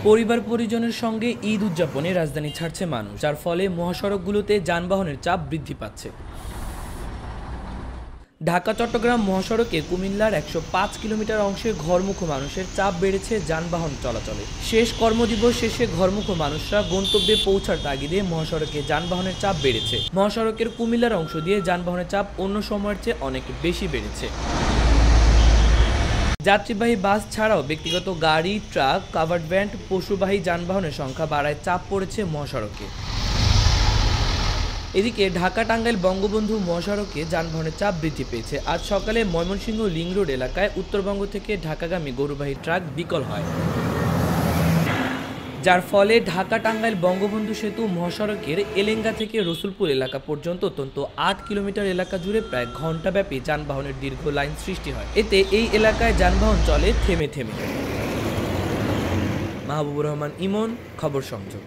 পরিবার পরিজনের সঙ্গে ঈদ উদযাপনে রাজধানী ছাড়ছে মানুষ, যার ফলে মহাসড়কগুলোতে যানবাহনের চাপ বৃদ্ধি পাচ্ছে। ঢাকা চট্টগ্রাম মহাসড়কে কুমিল্লার ১০৫ কিলোমিটার অংশে ঘরমুখো মানুষের চাপ বেড়েছে যানবাহন চলাচলে। শেষ কর্মদিবস শেষে ঘরমুখো মানুষরা গন্তব্যে পৌঁছার তাগিদে মহাসড়কে যানবাহনের চাপ বেড়েছে। মহাসড়কের কুমিল্লার অংশ দিয়ে যানবাহনের চাপ অন্য সময়ের চেয়ে অনেক বেশি বেড়েছে। যাত্রীবাহী বাস ছাড়াও ব্যক্তিগত গাড়ি, ট্রাক, কাভার্ড ভ্যান, পশুবাহী যানবাহনের সংখ্যা বাড়ায় চাপ পড়েছে মহাসড়কে। এদিকে ঢাকা টাঙ্গাইল বঙ্গবন্ধু মহাসড়কে যানবাহনের চাপ বৃদ্ধি পেয়েছে। আজ সকালে ময়মনসিংহ লিং রোড এলাকায় উত্তরবঙ্গ থেকে ঢাকাগামী গরুবাহী ট্রাক বিকল হয়, যার ফলে ঢাকা টাঙ্গাইল বঙ্গবন্ধু সেতু মহাসড়কের এলেঙ্গা থেকে রসুলপুর এলাকা পর্যন্ত অন্তত ৮ কিলোমিটার এলাকা জুড়ে প্রায় ঘণ্টাব্যাপী যানবাহনের দীর্ঘ লাইন সৃষ্টি হয়। এতে এই এলাকায় যানবাহন চলে থেমে থেমে। মাহবুবুর রহমান ইমন, খবর সংযোগ।